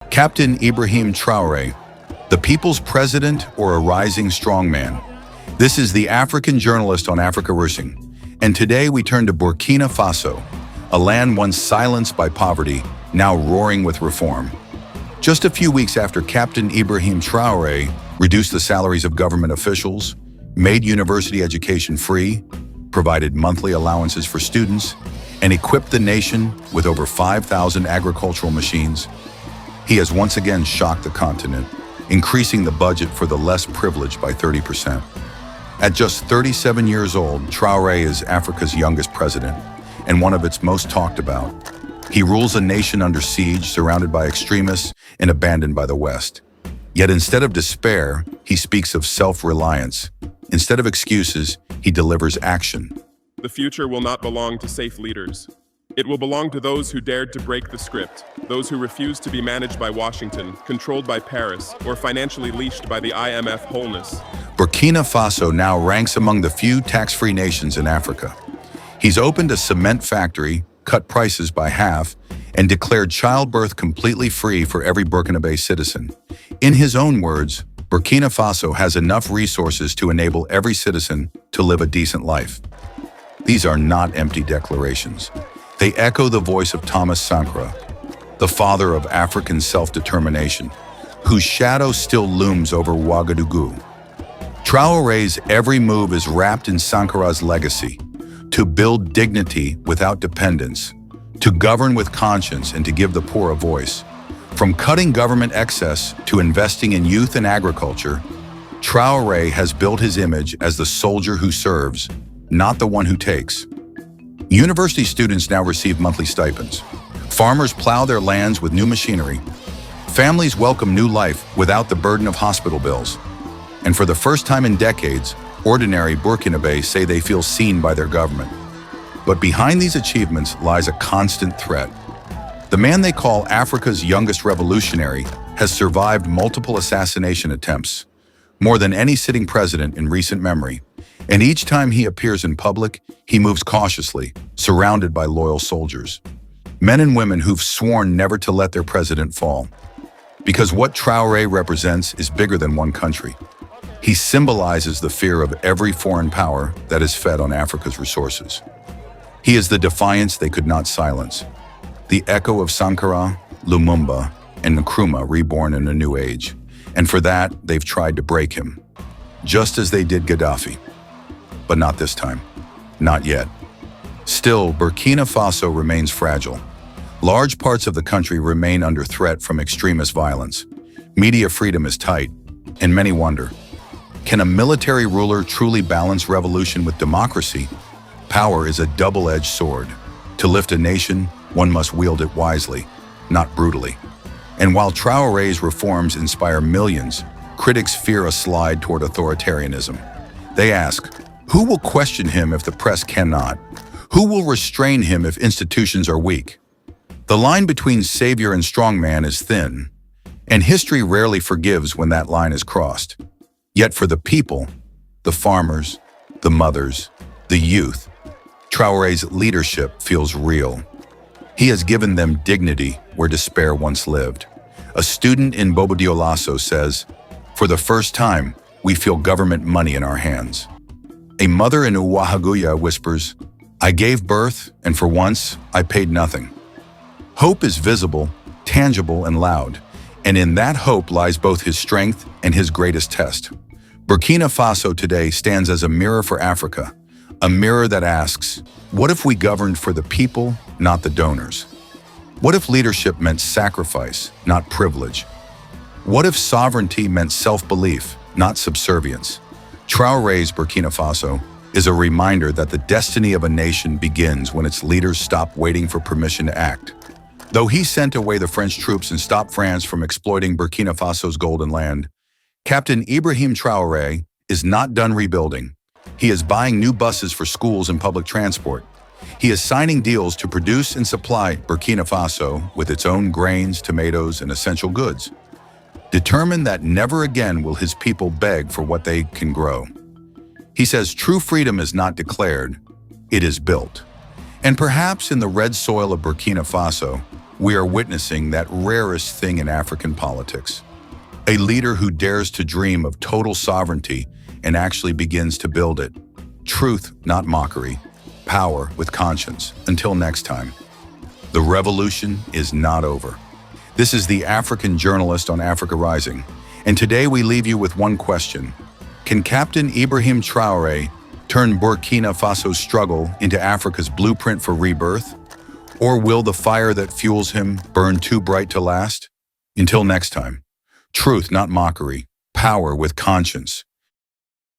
Captain Ibrahim Traoré, the people's president or a rising strongman? This is the African journalist on Africa Rushing, and today we turn to Burkina Faso, a land once silenced by poverty, now roaring with reform. Just a few weeks after Captain Ibrahim Traoré reduced the salaries of government officials, made university education free, provided monthly allowances for students, and equipped the nation with over 5,000 agricultural machines, he has once again shocked the continent, increasing the budget for the less privileged by 30%. At just 37 years old, Traoré is Africa's youngest president and one of its most talked about. He rules a nation under siege, surrounded by extremists and abandoned by the West. Yet instead of despair, he speaks of self-reliance. Instead of excuses, he delivers action. The future will not belong to safe leaders. It will belong to those who dared to break the script, those who refused to be managed by Washington, controlled by Paris, or financially leashed by the IMF wholeness. Burkina Faso now ranks among the few tax-free nations in Africa. He's opened a cement factory, cut prices by half, and declared childbirth completely free for every Burkinabe citizen. In his own words, Burkina Faso has enough resources to enable every citizen to live a decent life. These are not empty declarations. They echo the voice of Thomas Sankara, the father of African self-determination, whose shadow still looms over Ouagadougou. Traoré's every move is wrapped in Sankara's legacy: to build dignity without dependence, to govern with conscience, and to give the poor a voice. From cutting government excess to investing in youth and agriculture, Traoré has built his image as the soldier who serves, not the one who takes. University students now receive monthly stipends. Farmers plow their lands with new machinery. Families welcome new life without the burden of hospital bills. And for the first time in decades, ordinary Burkinabés say they feel seen by their government. But behind these achievements lies a constant threat. The man they call Africa's youngest revolutionary has survived multiple assassination attempts, more than any sitting president in recent memory. And each time he appears in public, he moves cautiously, surrounded by loyal soldiers. Men and women who've sworn never to let their president fall. Because what Traoré represents is bigger than one country. He symbolizes the fear of every foreign power that is fed on Africa's resources. He is the defiance they could not silence, the echo of Sankara, Lumumba, and Nkrumah reborn in a new age. And for that, they've tried to break him, just as they did Gaddafi. But not this time. Not yet. Still, Burkina Faso remains fragile. Large parts of the country remain under threat from extremist violence. Media freedom is tight, and many wonder, can a military ruler truly balance revolution with democracy? Power is a double-edged sword. To lift a nation, one must wield it wisely, not brutally. And while Traoré's reforms inspire millions, critics fear a slide toward authoritarianism. They ask, who will question him if the press cannot? Who will restrain him if institutions are weak? The line between savior and strongman is thin, and history rarely forgives when that line is crossed. Yet for the people, the farmers, the mothers, the youth, Traoré's leadership feels real. He has given them dignity where despair once lived. A student in Bobo Dioulasso says, "For the first time, we feel government money in our hands." A mother in Ouagadougou whispers, "I gave birth, and for once, I paid nothing." Hope is visible, tangible, and loud, and in that hope lies both his strength and his greatest test. Burkina Faso today stands as a mirror for Africa, a mirror that asks, what if we governed for the people, not the donors? What if leadership meant sacrifice, not privilege? What if sovereignty meant self-belief, not subservience? Traoré's Burkina Faso is a reminder that the destiny of a nation begins when its leaders stop waiting for permission to act. Though he sent away the French troops and stopped France from exploiting Burkina Faso's golden land, Captain Ibrahim Traoré is not done rebuilding. He is buying new buses for schools and public transport. He is signing deals to produce and supply Burkina Faso with its own grains, tomatoes, and essential goods, determined that never again will his people beg for what they can grow. He says true freedom is not declared, it is built. And perhaps in the red soil of Burkina Faso, we are witnessing that rarest thing in African politics. A leader who dares to dream of total sovereignty and actually begins to build it. Truth, not mockery. Power with conscience. Until next time. The revolution is not over. This is the African Journalist on Africa Rising, and today we leave you with one question. Can Captain Ibrahim Traoré turn Burkina Faso's struggle into Africa's blueprint for rebirth? Or will the fire that fuels him burn too bright to last? Until next time, truth, not mockery, power with conscience.